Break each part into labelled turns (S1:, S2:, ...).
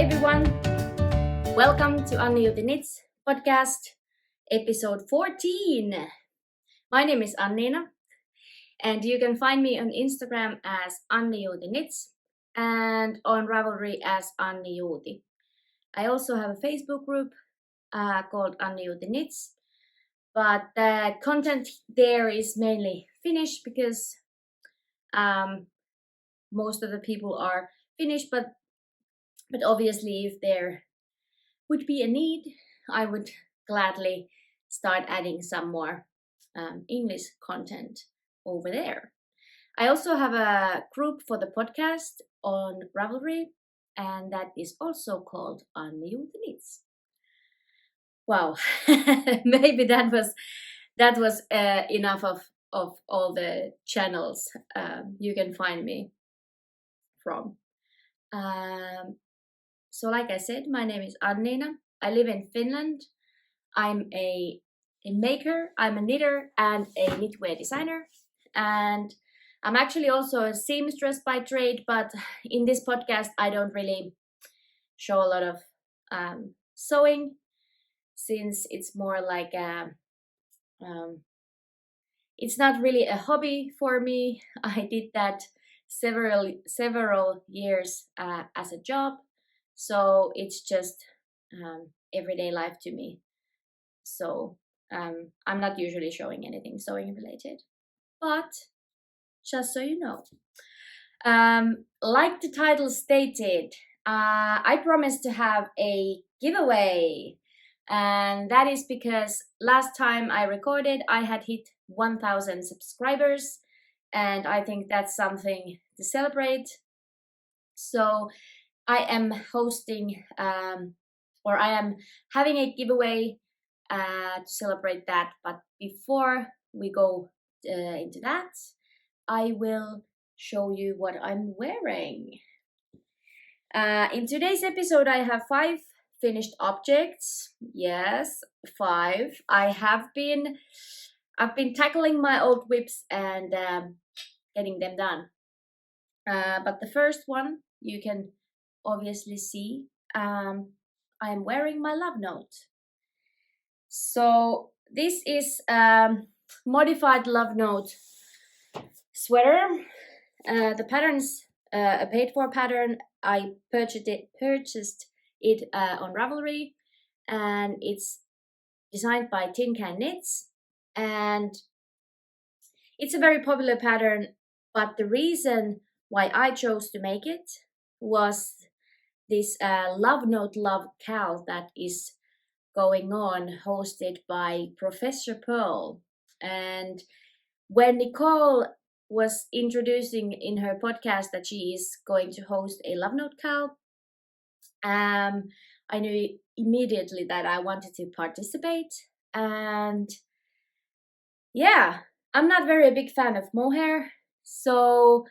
S1: everyone, welcome to Annijuuti Knits podcast, episode 14. My name is Anniina, and you can find me on Instagram as Annijuuti Knits and on Ravelry as Annijuuti. I also have a Facebook group called Annijuuti Knits, but the content there is mainly Finnish because most of the people are Finnish, but obviously if there would be a need, I would gladly start adding some more English content over there. I also have a group for the podcast on Ravelry, and that is also called Annijuuti Knits. Wow, maybe that was enough of all the channels you can find me from. So like I said, my name is Anniina. I live in Finland. I'm a maker, I'm a knitter and a knitwear designer. And I'm actually also a seamstress by trade, but in this podcast I don't really show a lot of sewing, since it's more like it's not really a hobby for me. I did that several years as a job. So it's just everyday life to me. So I'm not usually showing anything sewing related. But just so you know, like the title stated, I promised to have a giveaway. And that is because last time I recorded, I had hit 1,000 subscribers. And I think that's something to celebrate. So I am hosting or I am having a giveaway to celebrate that. But before we go into that, I will show you what I'm wearing. In today's episode, I have 5 finished objects. Yes, 5. I've been tackling my old whips and getting them done. But the first one you can obviously see, I'm wearing my love note. So this is modified love note sweater. The pattern's a paid for pattern. I purchased it on Ravelry, and it's designed by Tincanknits, and it's a very popular pattern. But the reason why I chose to make it was this Love Note Love MKAL that is going on, hosted by Professor Pearl. And when Nicole was introducing in her podcast that she is going to host a Love Note MKAL, I knew immediately that I wanted to participate. And yeah, I'm not very a big fan of mohair, so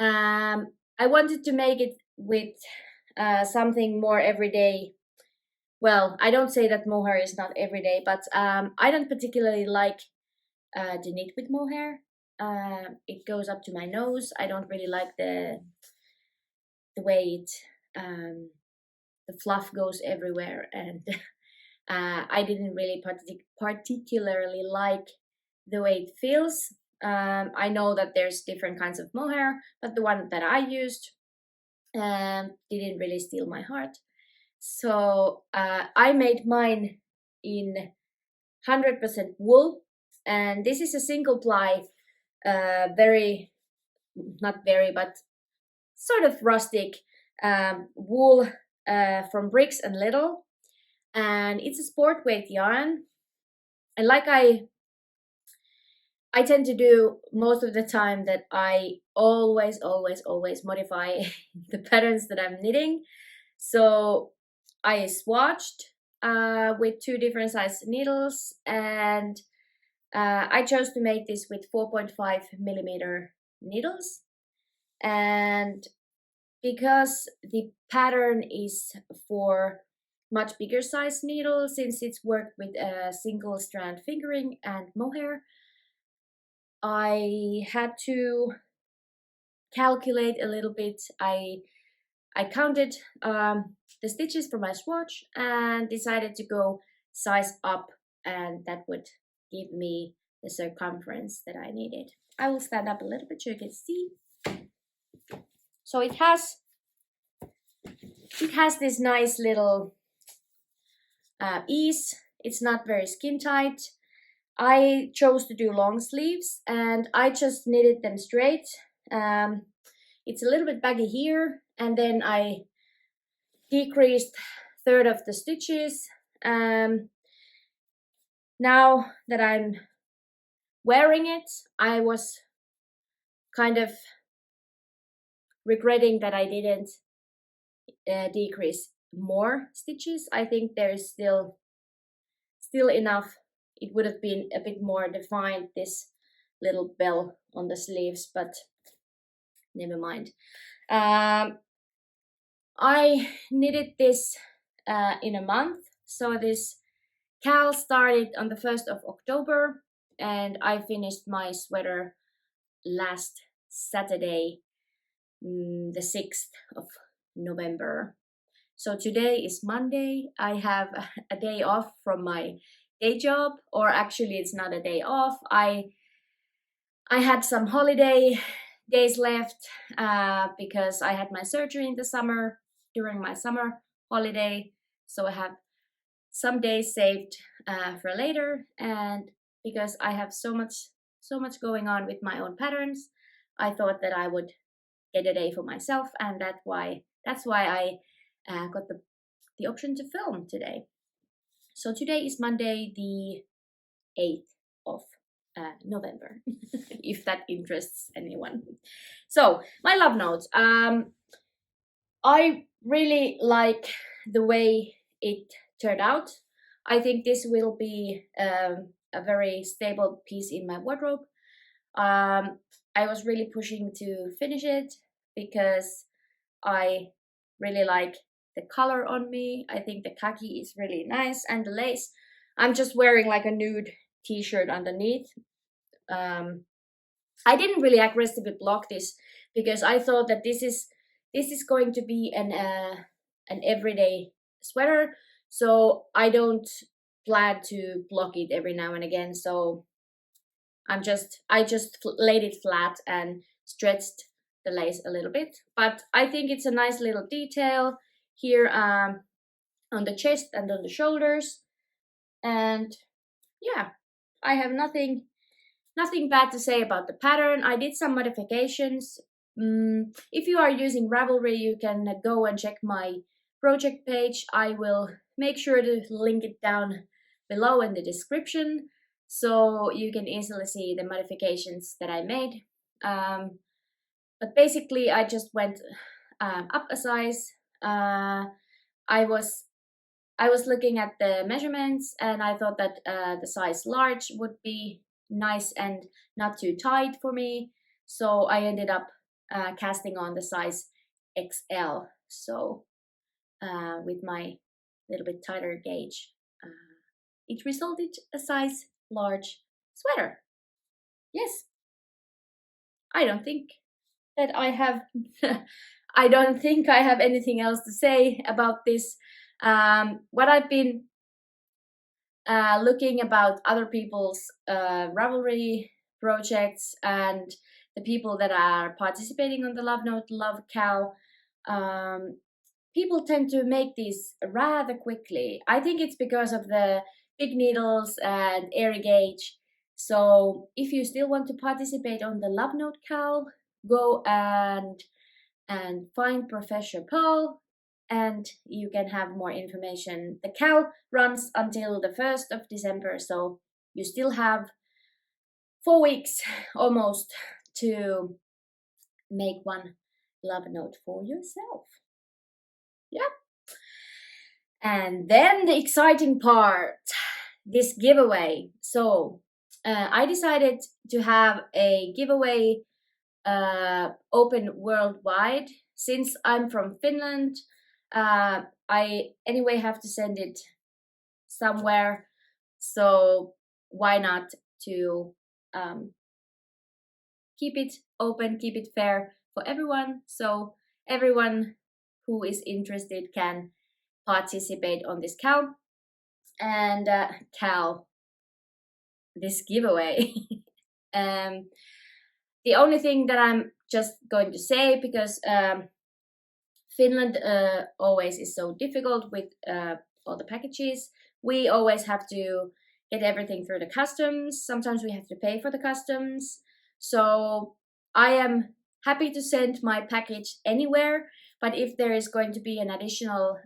S1: I wanted to make it with something more everyday. Well, I don't say that mohair is not everyday, but I don't particularly like to knit with mohair. It goes up to my nose. I don't really like the way it the fluff goes everywhere, and I didn't really particularly like the way it feels. I know that there's different kinds of mohair, but the one that I used didn't really steal my heart. So I made mine in 100% wool, and this is a single ply, not very, but sort of rustic wool from Bricks and Little, and it's a sport weight yarn. And like I tend to do most of the time, that I always modify the patterns that I'm knitting. So I swatched with 2 different size needles, and I chose to make this with 4.5 millimeter needles. And because the pattern is for much bigger size needle, since it's worked with a single strand fingering and mohair, I had to calculate a little bit. I I counted the stitches for my swatch and decided to go size up, and that would give me the circumference that I needed. I will stand up a little bit so you can see. So it has this nice little ease. It's not very skin tight. I chose to do long sleeves and I just knitted them straight. It's a little bit baggy here, and then I decreased third of the stitches. Now that I'm wearing it, I was kind of regretting that I didn't decrease more stitches. I think there's still enough. It would have been a bit more defined, this little bell on the sleeves, but never mind. I knitted this in a month. So this MKAL started on the 1st of October and I finished my sweater last Saturday, the 6th of November. So today is Monday. I have a day off from my day job, or actually it's not a day off. I had some holiday days left because I had my surgery in the summer during my summer holiday. So I have some days saved for later, and because I have so much going on with my own patterns, I thought that I would get a day for myself, and that's why I got the option to film today. So today is Monday, the 8th of November, if that interests anyone. So my love notes. I really like the way it turned out. I think this will be a very stable piece in my wardrobe. I was really pushing to finish it because I really like the color on me. I think the khaki is really nice, and the lace. I'm just wearing like a nude t-shirt underneath. I didn't really aggressively block this because I thought that this is going to be an everyday sweater, so I don't plan to block it every now and again. So I just laid it flat and stretched the lace a little bit, but I think it's a nice little detail here on the chest and on the shoulders. And yeah, I have nothing bad to say about the pattern. I did some modifications. If you are using Ravelry, you can go and check my project page. I will make sure to link it down below in the description so you can easily see the modifications that I made. But basically, I just went up a size. I was looking at the measurements and I thought that the size large would be nice and not too tight for me. So I ended up casting on the size XL. So with my little bit tighter gauge, it resulted a size large sweater. Yes. I don't think that I have I don't think I have anything else to say about this. What I've been looking about other people's Ravelry projects and the people that are participating on the Love Note Love Cow, people tend to make these rather quickly. I think it's because of the big needles and airy gauge. So if you still want to participate on the Love Note Cow, go and find Professor Paul, and you can have more information. The cow runs until the 1st of December, so you still have 4 weeks almost to make one love note for yourself. Yeah. And then the exciting part, this giveaway. So I decided to have a giveaway open worldwide. Since I'm from Finland, I anyway have to send it somewhere, so why not to keep it open, keep it fair for everyone, so everyone who is interested can participate on this KAL and KAL, this giveaway. The only thing that I'm just going to say, because Finland always is so difficult with all the packages, we always have to get everything through the customs. Sometimes we have to pay for the customs. So I am happy to send my package anywhere, but if there is going to be an additional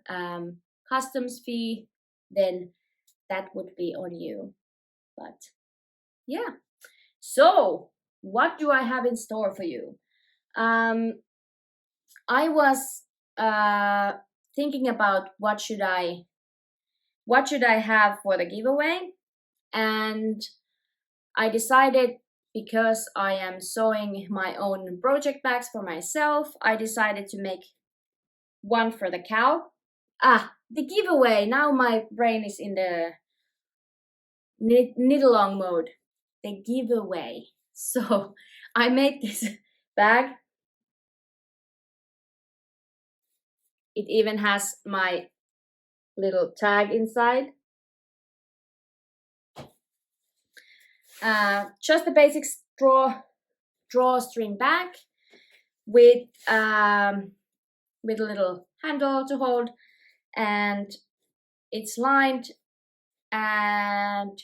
S1: customs fee, then that would be on you. But yeah, so what do I have in store for you? I was thinking about what should I have for the giveaway, and I decided, because I am sewing my own project bags for myself, I decided to make one for the KAL. The giveaway. Now my brain is in the knit-along mode. The giveaway. So I made this bag. It even has my little tag inside. Just the basic drawstring bag with a little handle to hold, and it's lined, and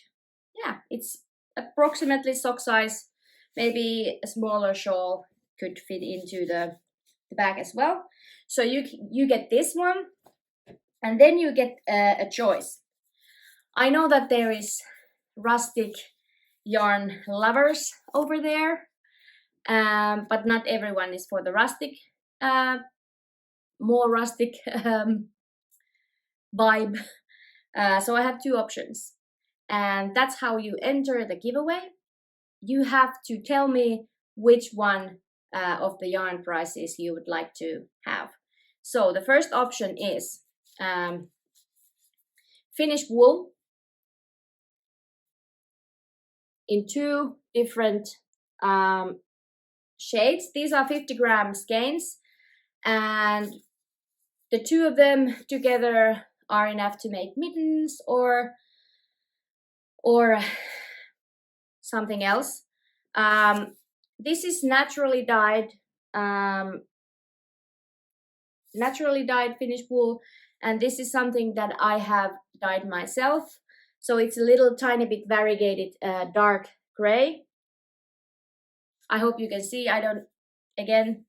S1: yeah, it's approximately sock size. Maybe a smaller shawl could fit into the bag as well. So you get this one, and then you get a choice. I know that there is rustic yarn lovers over there, but not everyone is for the rustic, more rustic vibe. So I have two options, and that's how you enter the giveaway. You have to tell me which one of the yarn prices you would like to have. So the first option is Finnish wool in two different shades. These are 50-gram skeins, and the two of them together are enough to make mittens or something else. This is naturally dyed Finnish wool, and this is something that I have dyed myself. So it's a little tiny bit variegated dark gray. I hope you can see. I don't, again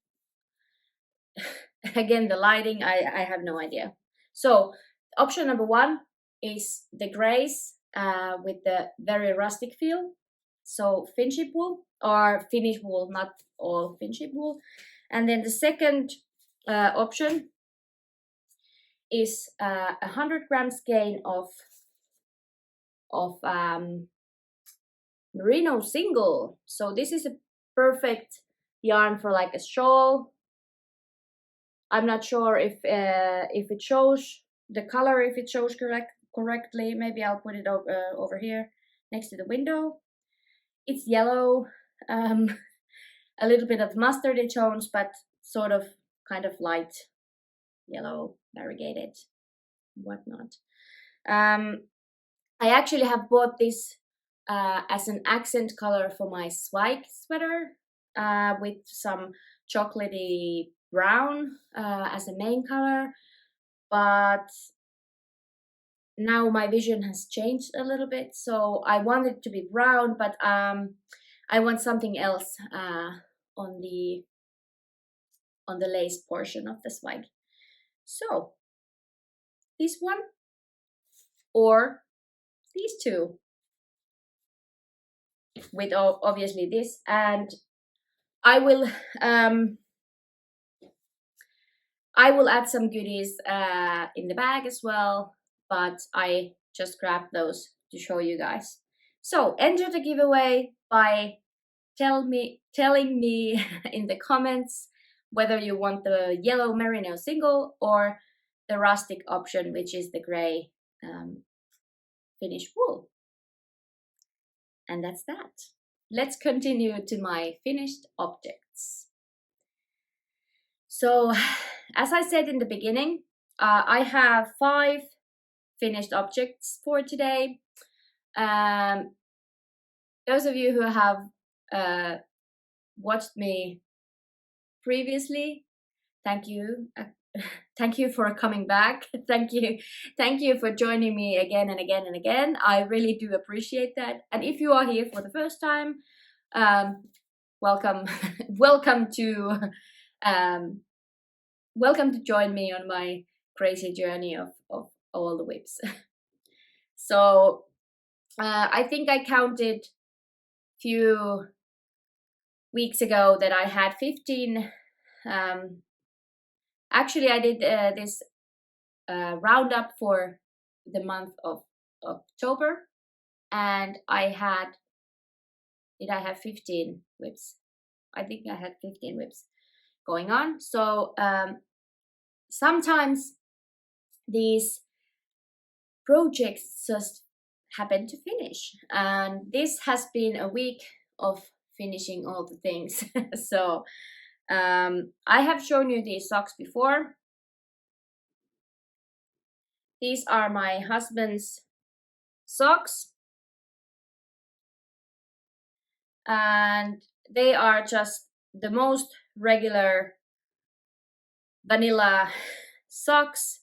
S1: the lighting, I have no idea. So option number one is the grays with the very rustic feel. So Finnish wool, or Finnish wool, not all Finnish wool. And then the second option is 100-gram skein of merino single. So this is a perfect yarn for like a shawl. I'm not sure if it shows the color, if it shows correctly. Maybe I'll put it over here next to the window. It's yellow, a little bit of mustardy tones, but sort of kind of light yellow, variegated, whatnot. I actually have bought this as an accent color for my Swag sweater with some chocolatey brown as a main color, but now my vision has changed a little bit, so I want it to be brown, but I want something else on the lace portion of the Swag. So this one or these two, with obviously this, and I will add some goodies in the bag as well, but I just grabbed those to show you guys. So enter the giveaway by telling me in the comments whether you want the yellow merino single or the rustic option, which is the gray Finnish wool. And that's that. Let's continue to my finished objects. So as I said in the beginning, I have 5 finished objects for today. Those of you who have watched me previously, thank you. Thank you for coming back. Thank you for joining me again and again and again. I really do appreciate that. And if you are here for the first time, welcome, welcome to join me on my crazy journey of all the whips. So I think I counted few weeks ago that I had 15. Actually, I did this roundup for the month of October, and did I have 15 whips? I think I had 15 whips going on. So sometimes these projects just happen to finish, and this has been a week of finishing all the things. So I have shown you these socks before. These are my husband's socks, and they are just the most regular vanilla socks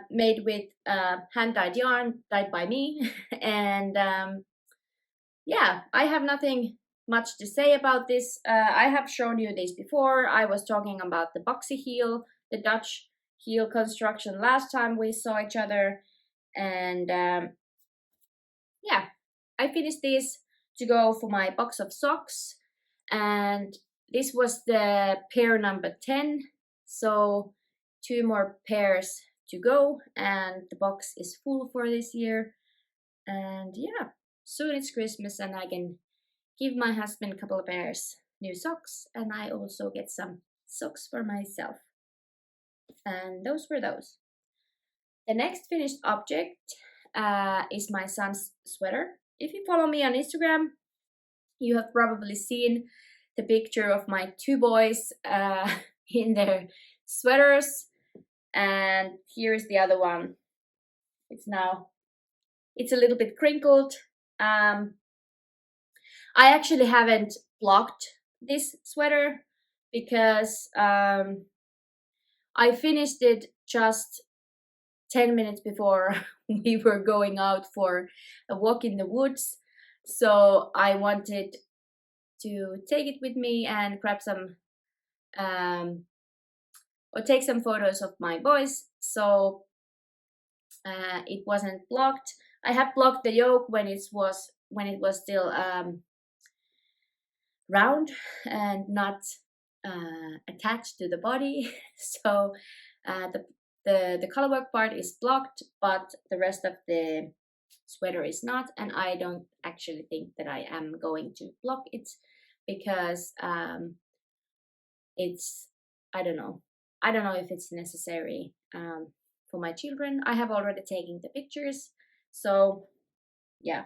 S1: made with hand-dyed yarn, dyed by me. And yeah, I have nothing much to say about this. I have shown you this before. I was talking about the boxy heel, the Dutch heel construction last time we saw each other. And yeah, I finished this to go for my box of socks, and this was the pair number 10, so 2 more pairs to go, and the box is full for this year. And yeah, soon it's Christmas and I can give my husband a couple of pairs new socks, and I also get some socks for myself. And those were those. The next finished object is my son's sweater. If you follow me on Instagram, you have probably seen the picture of my 2 boys in their sweaters, and here is the other one. It's a little bit crinkled. I actually haven't blocked this sweater because I finished it just 10 minutes before we were going out for a walk in the woods. So I wanted to take it with me and grab some or take some photos of my boys. So it wasn't blocked. I had blocked the yoke when it was still round and not attached to the body. So the colorwork part is blocked, but the rest of the sweater is not, and I don't actually think that I am going to block it because it's I don't know if it's necessary for my children. I have already taken the pictures, so yeah.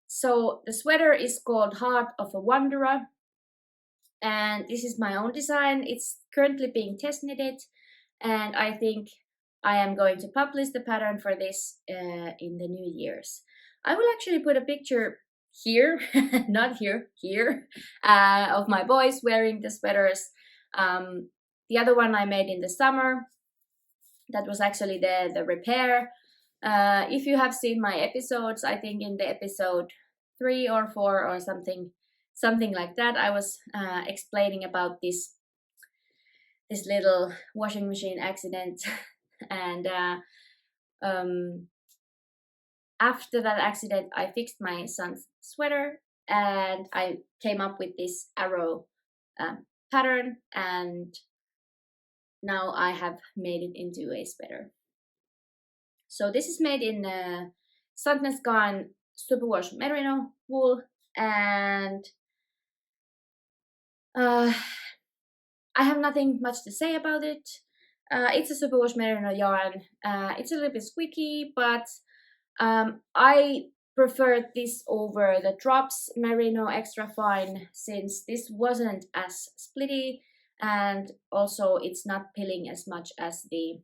S1: So the sweater is called Heart of a Wanderer, and this is my own design. It's currently being test knitted, and I think I am going to publish the pattern for this in the New Year's. I will actually put a picture here, not here, of my boys wearing the sweaters. The other one I made in the summer. That was actually the repair. If you have seen my episodes, I think in the episode 3 or 4 or something like that, I was explaining about this little washing machine accident. And after that accident, I fixed my son's sweater and I came up with this arrow pattern, and now I have made it into a sweater. So this is made in Sandnesgarn superwash merino wool, and I have nothing much to say about it. It's a superwash merino yarn. It's a little bit squeaky, but I preferred this over the Drops Merino Extra Fine since this wasn't as splitty. and also it's not pilling as much as the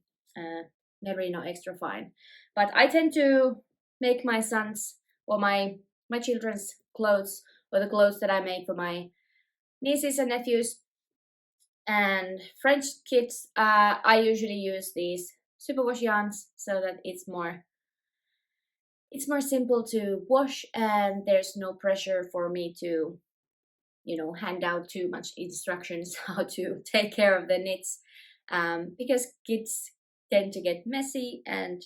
S1: merino extra fine. But I tend to make my sons or my children's clothes, or the clothes that I make for my nieces and nephews and French kids. I usually use these superwash yarns so that it's more simple to wash, and there's no pressure for me to hand out too much instructions how to take care of the knits, because kids tend to get messy, and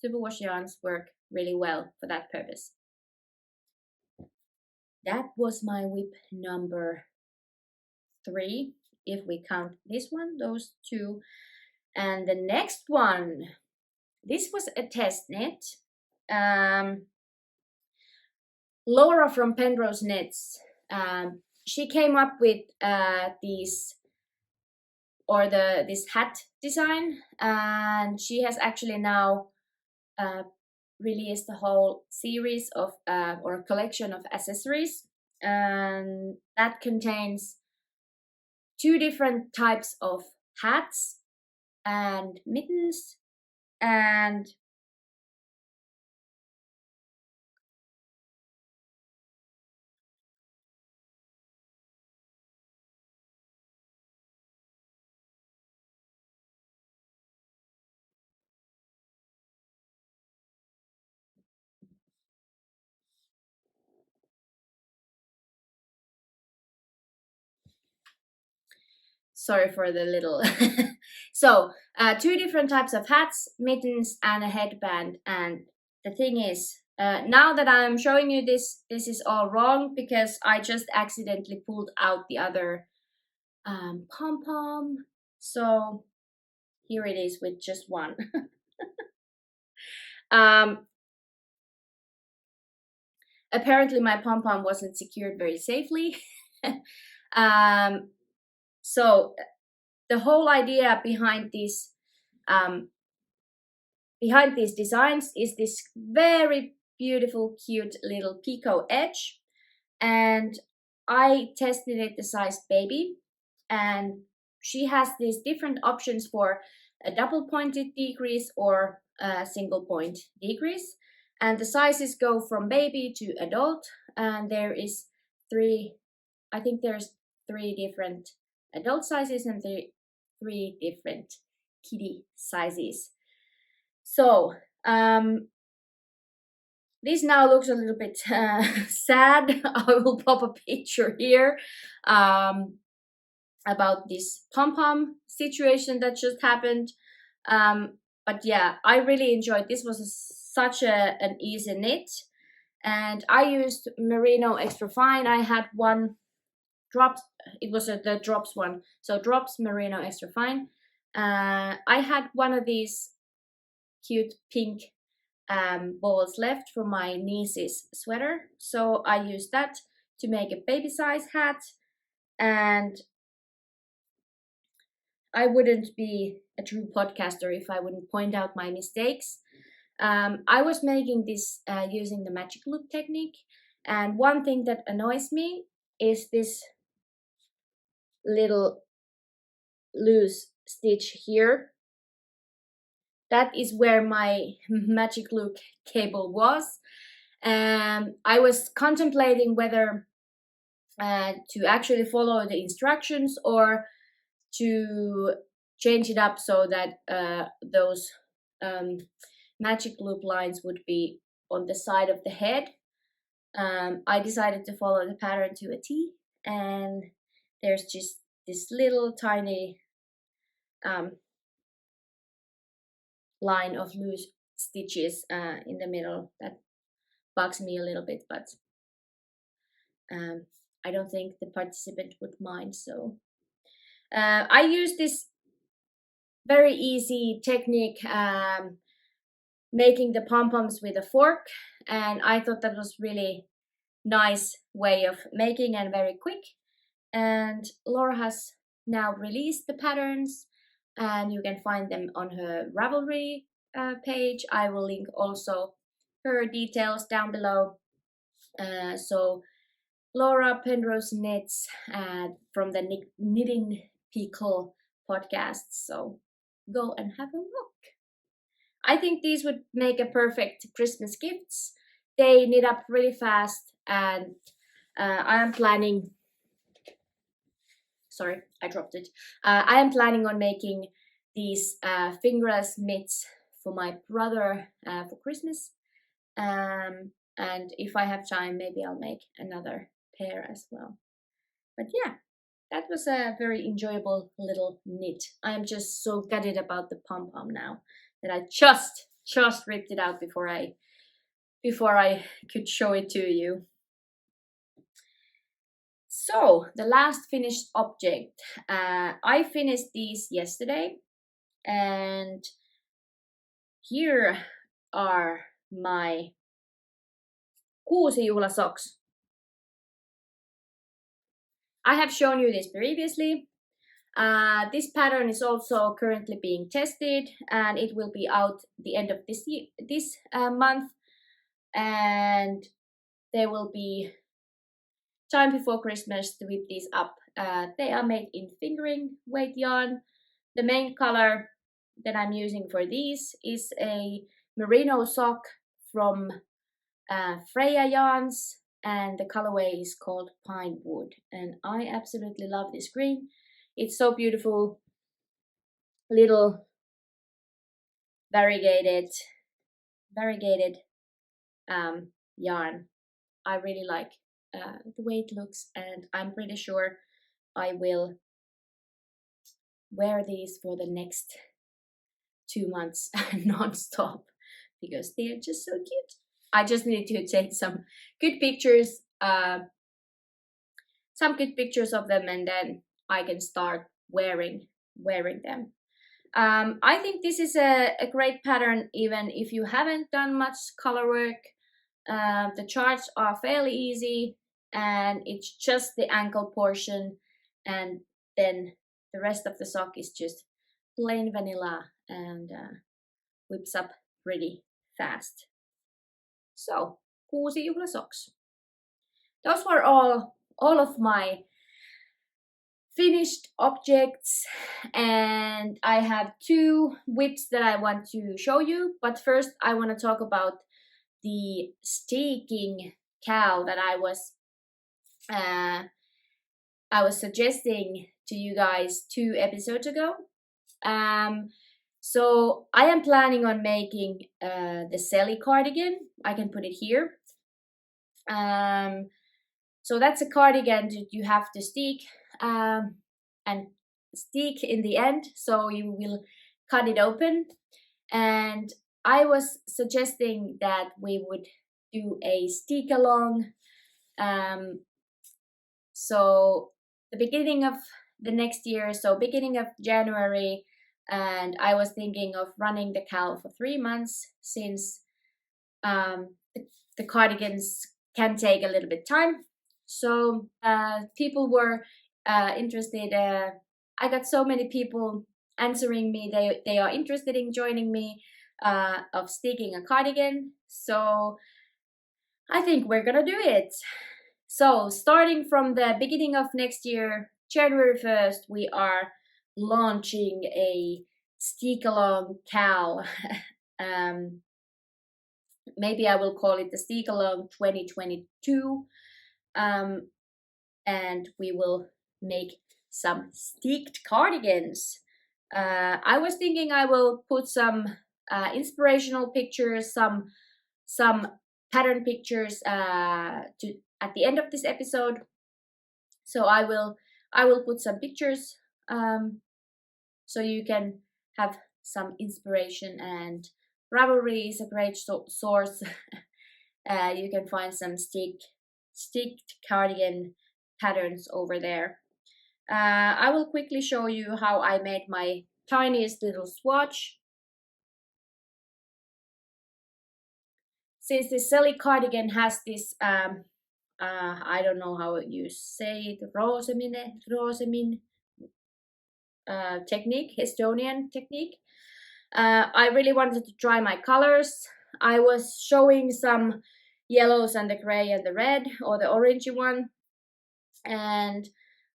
S1: superwash yarns work really well for that purpose. That was my whip number 3, if we count this one, those two. And the next one, this was a test knit. Laura from Penrose Knits, she came up with this hat design, and she has actually now released a whole series of or a collection of accessories, and that contains 2 different types of hats and mittens and sorry for the little so 2 different types of hats, mittens, and a headband. And the thing is, now that I'm showing you this is all wrong, because I just accidentally pulled out the other pom-pom. So here it is with just one. Apparently my pom-pom wasn't secured very safely. So the whole idea behind these designs is this very beautiful, cute little picot edge, and I tested it the size baby, and she has these different options for a double pointed decrease or a single point decrease, and the sizes go from baby to adult, and there's 3 different adult sizes and 3 different kitty sizes. So this now looks a little bit sad. I will pop a picture here about this pom-pom situation that just happened. But yeah, I really enjoyed this. Was such an easy knit, and I used merino extra fine. I had one drops. It was the drops one, so drops merino extra fine. I had one of these cute pink balls left from my niece's sweater, so I used that to make a baby size hat. And I wouldn't be a true podcaster if I wouldn't point out my mistakes. I was making this using the magic loop technique, and one thing that annoys me is this little loose stitch here. That is where my magic loop cable was. I was contemplating whether to actually follow the instructions or to change it up so that those magic loop lines would be on the side of the head. I decided to follow the pattern to a T, and there's just this little tiny line of loose stitches in the middle that bugs me a little bit, but I don't think the participant would mind. So I use this very easy technique, making the pom-poms with a fork, and I thought that was really nice way of making and very quick. And Laura has now released the patterns, and you can find them on her Ravelry page. I will link also her details down below. So Laura Penrose Knits from the Knitting pickle podcasts. So go and have a look. I think these would make a perfect Christmas gifts. They knit up really fast, and I am planning. Sorry, I dropped it. I am planning on making these fingerless mitts for my brother for Christmas. And if I have time, maybe I'll make another pair as well. But yeah, that was a very enjoyable little knit. I am just so gutted about the pom-pom now that I just ripped it out before I could show it to you. So the last finished object, I finished these yesterday, and here are my Kuusijuhla socks. I have shown you this previously. This pattern is also currently being tested, and it will be out the end of this month, and there will be time before Christmas to whip these up. They are made in fingering weight yarn. The main color that I'm using for these is a merino sock from Freya yarns, and the colorway is called Pine Wood, and I absolutely love this green. It's so beautiful, little variegated yarn. I really like the way it looks, and I'm pretty sure I will wear these for the next 2 months non-stop because they're just so cute. I just need to take some good pictures of them, and then I can start wearing them. I think this is a great pattern even if you haven't done much color work. The charts are fairly easy, and it's just the ankle portion, and then the rest of the sock is just plain vanilla and whips up pretty fast. So, Kuusijuhla socks. Those were all of my finished objects, and I have 2 whips that I want to show you. But first, I want to talk about the staking cowl that I was suggesting to you guys 2 episodes ago. So I am planning on making the Seli cardigan. I can put it here. So that's a cardigan that you have to stick and stick in the end. So you will cut it open, and I was suggesting that we would do a Stickalong. So the beginning of the next year, so beginning of January, and I was thinking of running the cowl for 3 months since the cardigans can take a little bit time. So people were interested. I got so many people answering me. They are interested in joining me of sticking a cardigan. So I think we're gonna do it. So starting from the beginning of next year, January 1st, we are launching a Stickalong cowl. Maybe I will call it the Stickalong 2022. And we will make some sticked cardigans. I was thinking I will put some inspirational pictures, some pattern pictures at the end of this episode. So I will put some pictures so you can have some inspiration, and Ravelry is a great source. You can find some sticked cardigan patterns over there. I will quickly show you how I made my tiniest little swatch. Since the Seli cardigan has this I don't know how you say it, rosemin technique, Estonian technique. I really wanted to try my colors. I was showing some yellows and the gray and the red, or the orangey one, and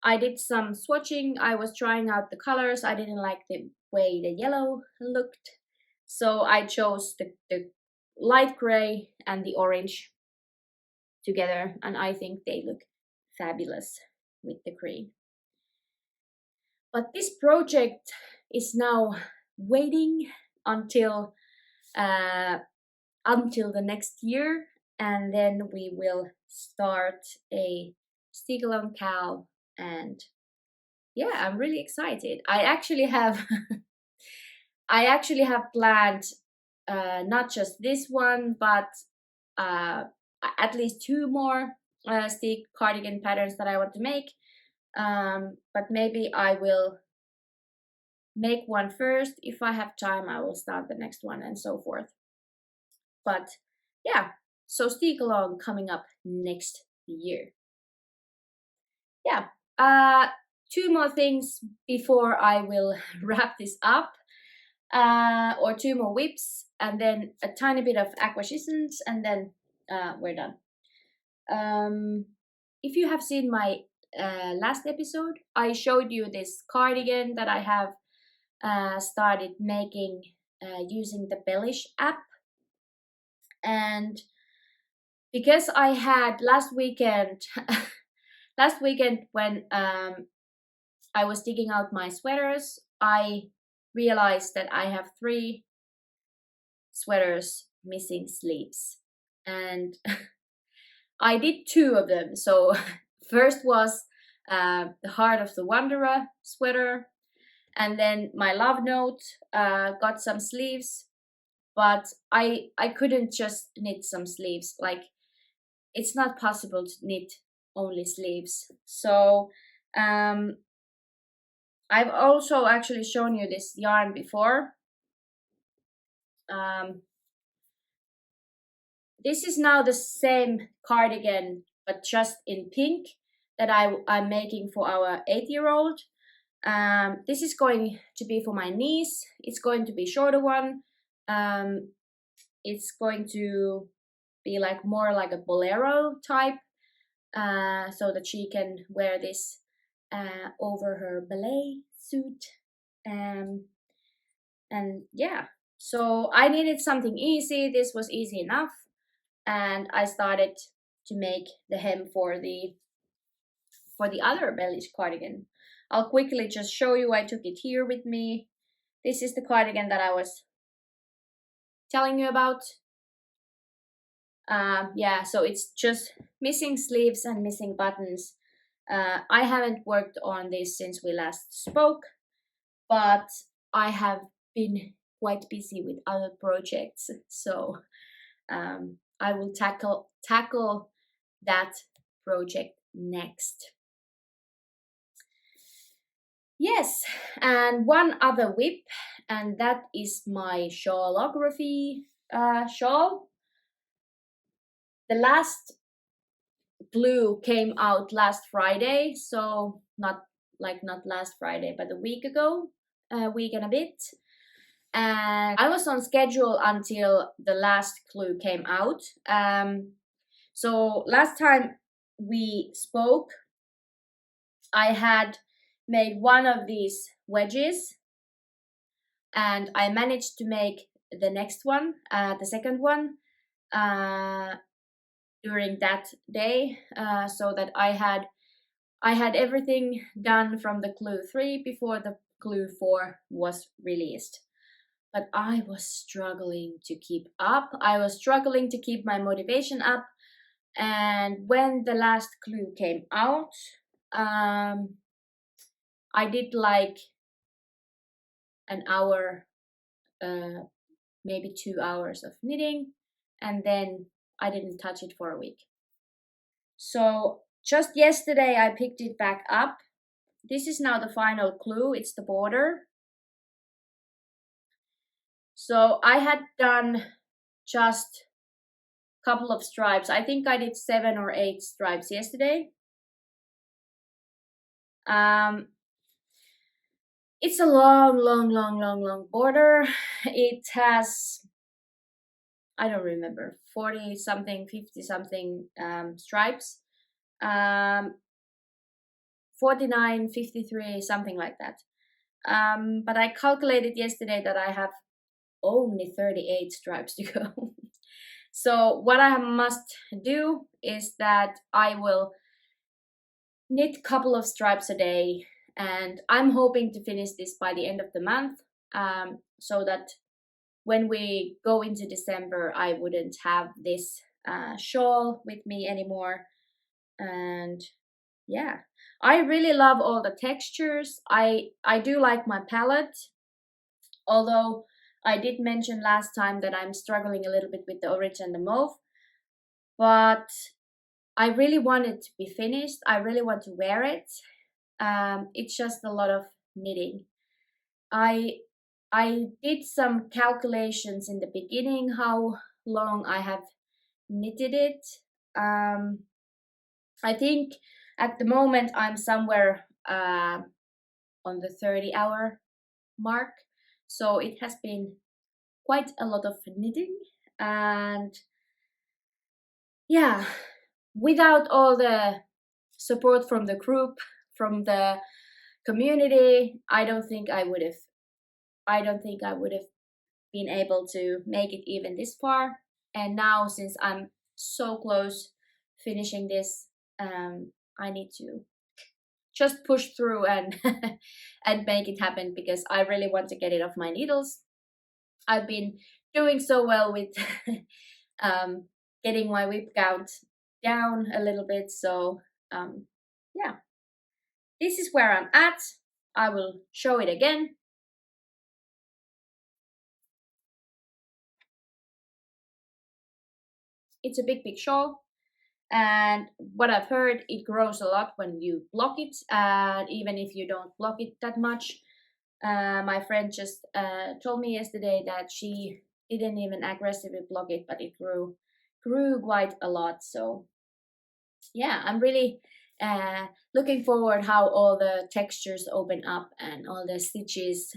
S1: I did some swatching. I was trying out the colors. I didn't like the way the yellow looked, so I chose the light gray and the orange together, and I think they look fabulous with the green. But this project is now waiting until the next year, and then we will start a Stickalong cow. And yeah, I'm really excited. I actually have planned not just this one, but at least 2 more stick cardigan patterns that I want to make. But maybe I will make one first. If I have time, I will start the next one and so forth. But yeah, so Stickalong coming up next year. Yeah, 2 more things before I will wrap this up. Or 2 more whips, and then a tiny bit of acquisitions, and then we're done. If you have seen my last episode, I showed you this cardigan that I have started making using the Bellish app. And because I had last weekend when I was digging out my sweaters, I realized that I have 3 sweaters missing sleeves, and I did 2 of them. So first was the Heart of the Wanderer sweater, and then my Love Note got some sleeves, but I couldn't just knit some sleeves. Like, it's not possible to knit only sleeves. So I've also actually shown you this yarn before. This is now the same cardigan, but just in pink, that I'm making for our 8-year-old. This is going to be for my niece. It's going to be a shorter one. It's going to be like more like a bolero type, so that she can wear this over her ballet suit. And yeah, so I needed something easy. This was easy enough, and I started to make the hem for the other Bellish cardigan. I'll quickly just show you. I took it here with me. This is the cardigan that I was telling you about. Yeah, so it's just missing sleeves and missing buttons. I haven't worked on this since we last spoke, but I have been quite busy with other projects, so I will tackle that project next. Yes, and one other whip, and that is my Shawlography shawl. The last glue came out last Friday, so not last Friday, but a week ago, a week and a bit. And I was on schedule until the last glue came out. So last time we spoke, I had made one of these wedges, and I managed to make the next one, the second one, during that day, so that I had everything done from the glue 3 before the glue 4 was released. But I was struggling to keep up. I was struggling to keep my motivation up. And when the last glue came out, I did like an hour, maybe 2 hours of knitting, and then I didn't touch it for a week. So just yesterday I picked it back up. This is now the final glue. It's the border. So I had done just a couple of stripes. I think I did 7 or 8 stripes yesterday. It's a long border. It has, I don't remember, 40 something, 50 something stripes. 49.53, something like that. But I calculated yesterday that I have only 38 stripes to go. So what I must do is that I will knit a couple of stripes a day, and I'm hoping to finish this by the end of the month, so that when we go into December I wouldn't have this shawl with me anymore. And yeah, I really love all the textures. I do like my palette, although I did mention last time that I'm struggling a little bit with the orange and the mauve, but I really want it to be finished. I really want to wear it. It's just a lot of knitting. I did some calculations in the beginning how long I have knitted it. I think at the moment I'm somewhere on the 30-hour mark, so it has been quite a lot of knitting. And yeah, without all the support from the group, from the community, I don't think I would have been able to make it even this far. And now, since I'm so close finishing this, I need to just push through and and make it happen, because I really want to get it off my needles. I've been doing so well with getting my whip count down a little bit. So yeah, this is where I'm at. I will show it again. It's a big shawl, and what I've heard, it grows a lot when you block it, and even if you don't block it that much. My friend just told me yesterday that she didn't even aggressively block it, but it grew quite a lot. So yeah, I'm really looking forward how all the textures open up and all the stitches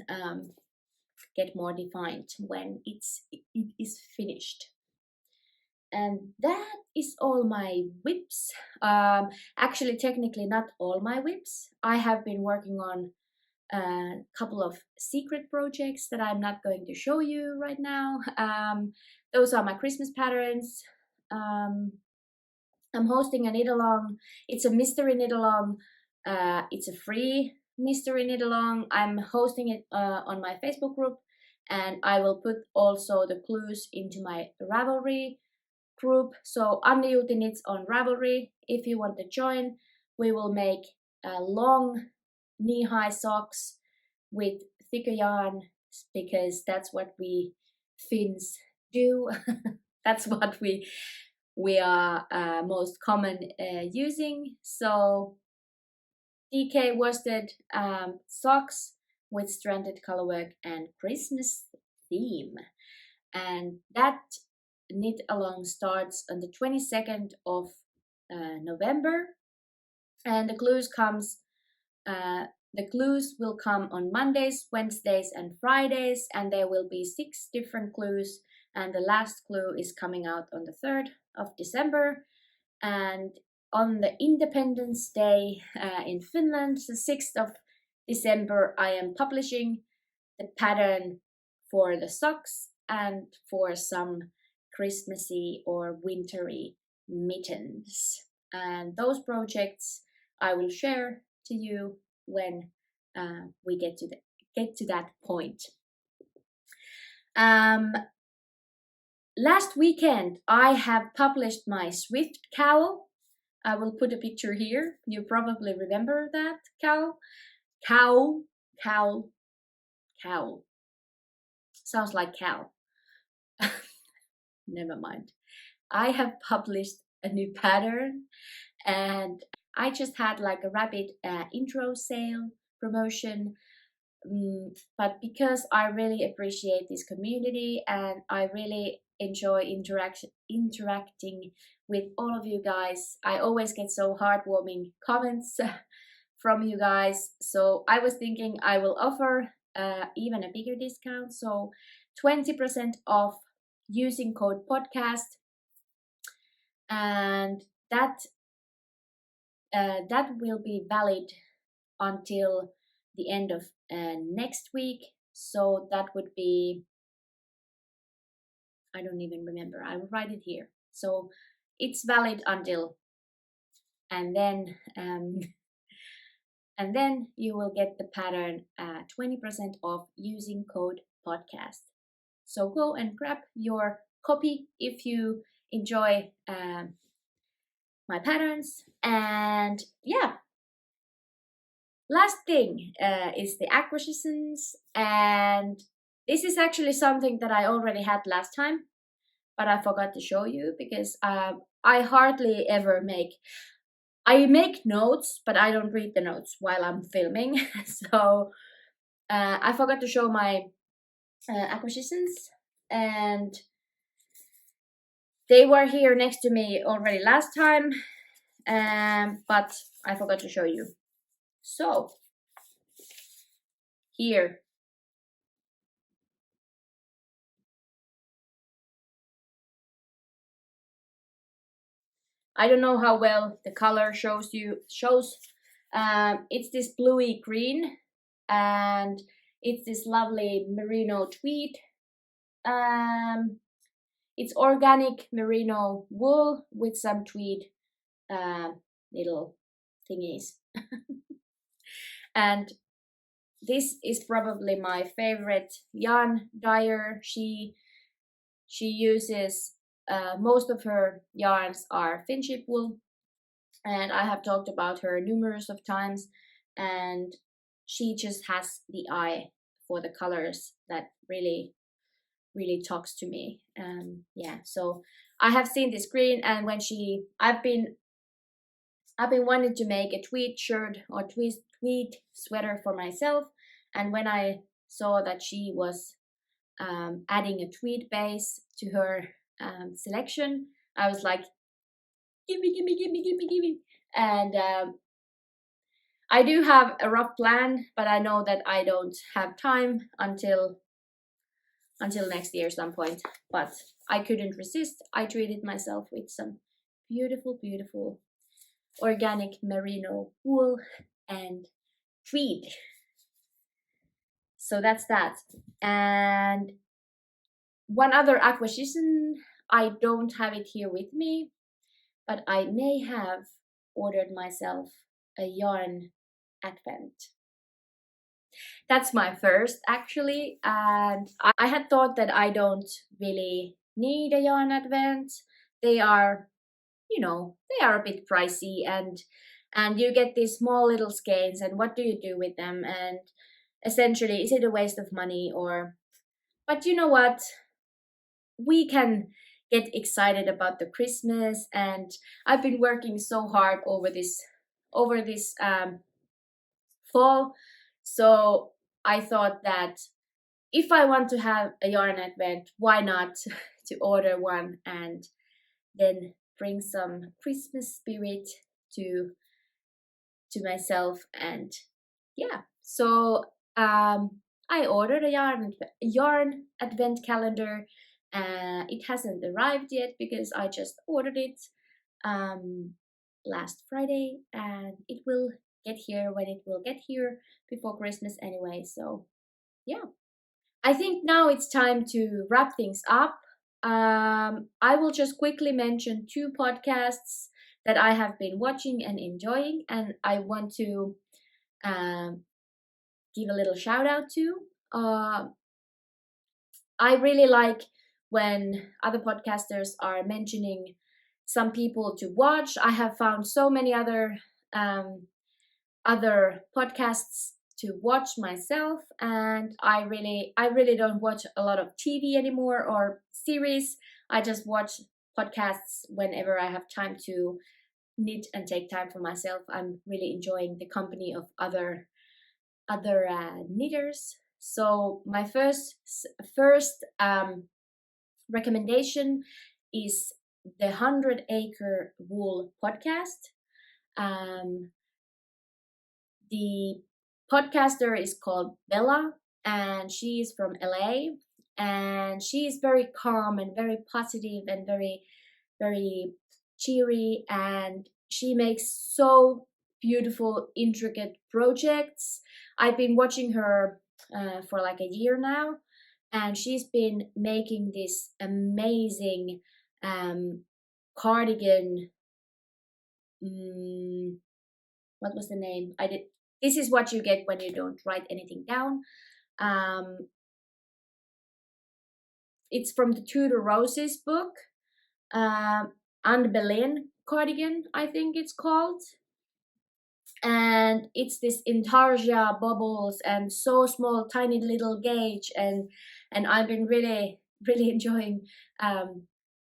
S1: get more defined when it is finished. And that is all my whips. Actually, technically not all my whips. I have been working on a couple of secret projects that I'm not going to show you right now. Those are my Christmas patterns. I'm hosting a knit along. It's a mystery knit along. It's a free mystery knit along. I'm hosting it on my Facebook group, and I will put also the clues into my Ravelry group. So Annijuuti Knits on Ravelry. If you want to join, we will make long knee-high socks with thicker yarn, because that's what we Finns do. That's what we are most common using. So DK worsted socks with stranded colorwork and Christmas theme. And that knit along starts on the 22nd of November, and the clues will come on Mondays, Wednesdays, and Fridays, and there will be 6 different clues, and the last clue is coming out on the 3rd of December. And on the Independence Day in Finland, the 6th of December, I am publishing the pattern for the socks and for some Christmassy or wintry mittens. And those projects I will share to you when we get to that point. Last weekend I have published my Swift cowl. I will put a picture here. You probably remember that cowl. Cowl. Sounds like cow. Never mind. I have published a new pattern, and I just had like a rapid intro sale promotion. But because I really appreciate this community and I really enjoy interacting with all of you guys, I always get so heartwarming comments from you guys. So I was thinking I will offer even a bigger discount, so 20% off using code podcast, and that will be valid until the end of next week. So that would be, I don't even remember, I will write it here. So it's valid until, and then and then you will get the pattern 20% off using code podcast. So go and grab your copy if you enjoy my patterns. And yeah, last thing is the acquisitions, and this is actually something that I already had last time, but I forgot to show you because I hardly ever I make notes, but I don't read the notes while I'm filming. So I forgot to show my acquisitions, and they were here next to me already last time, but I forgot to show you. So here, I don't know how well the color shows. It's this bluey green, and it's this lovely merino tweed. It's organic merino wool with some tweed little thingies. And this is probably my favorite yarn dyer. She uses most of her yarns are Finship wool, and I have talked about her numerous of times, and she just has the eye for the colors that really talks to me. Yeah, so I have seen this green, and when I've been wanting to make a tweed shirt or tweed sweater for myself, and when I saw that she was adding a tweed base to her selection, I was like, give me. And I do have a rough plan, but I know that I don't have time until next year some point. But I couldn't resist. I treated myself with some beautiful organic merino wool and tweed. So that's that. And one other acquisition, I don't have it here with me, but I may have ordered myself a yarn advent. That's my first actually, and I had thought that I don't really need a yarn advent. They are, they are a bit pricey, and you get these small little skeins, and what do you do with them? And essentially, is it a waste of money? Or, but you know what? We can get excited about the Christmas, and I've been working so hard over this fall, so I thought that if I want to have a yarn advent, why not to order one and then bring some Christmas spirit to myself. And yeah, so I ordered a yarn advent calendar. It hasn't arrived yet because I just ordered it last Friday, and it will get here when it will get here, before Christmas anyway. So yeah, I think now it's time to wrap things up. I will just quickly mention 2 podcasts that I have been watching and enjoying, and I want to give a little shout out to. I really like when other podcasters are mentioning some people to watch. I have found so many other podcasts to watch myself, and I really don't watch a lot of TV anymore or series. I just watch podcasts whenever I have time to knit and take time for myself. I'm really enjoying the company of other knitters. So my first recommendation is the 100 Acre Wool podcast. The podcaster is called Bella, and she is from LA, and she is very calm and very positive and very cheery, and she makes so beautiful, intricate projects. I've been watching her for like a year now, and she's been making this amazing cardigan. What was the name? I did. This is what you get when you don't write anything down. It's from the Tudor Roses book. Anne Boleyn cardigan, I think it's called. And it's this intarsia bubbles and so small, tiny little gauge, and I've been really enjoying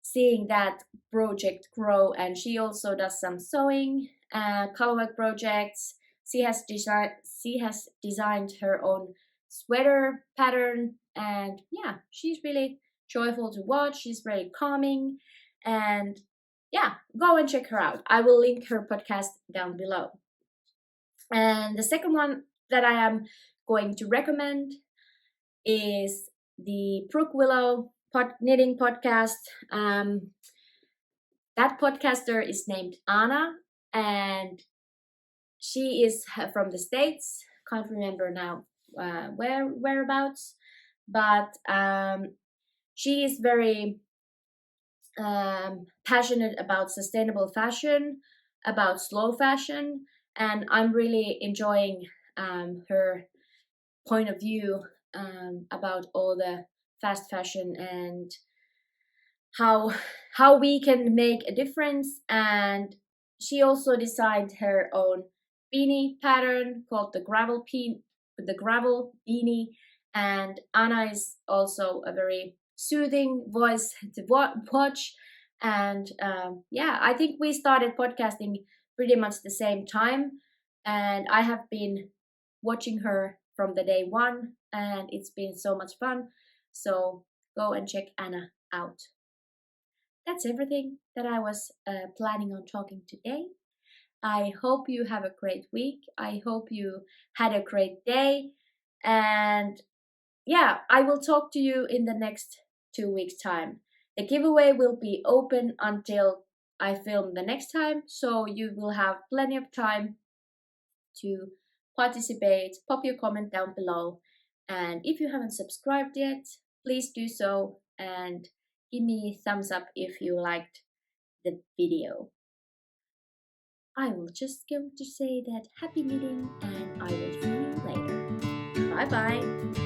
S1: seeing that project grow. And she also does some sewing, colorwork projects. She has designed her own sweater pattern, and yeah, she's really joyful to watch. She's very calming, and yeah, go and check her out. I will link her podcast down below. And the second one that I am going to recommend is the Brookwillow knitting podcast. That podcaster is named Anna, and she is from the States. Can't remember now whereabouts, but she is very passionate about sustainable fashion, about slow fashion, and I'm really enjoying her point of view about all the fast fashion and how we can make a difference. And she also designed her own beanie pattern called the gravel beanie. And Anna is also a very soothing voice to watch. And yeah, I think we started podcasting pretty much the same time, and I have been watching her from the day one, and it's been so much fun. So go and check Anna out. That's everything that I was planning on talking today. I hope you have a great week. I hope you had a great day. And yeah, I will talk to you in the next 2 weeks' time. The giveaway will be open until I film the next time, so you will have plenty of time to participate. Pop your comment down below. And if you haven't subscribed yet, please do so, and give me a thumbs up if you liked the video. I will just go to say that happy knitting, and I will see you later. Bye bye.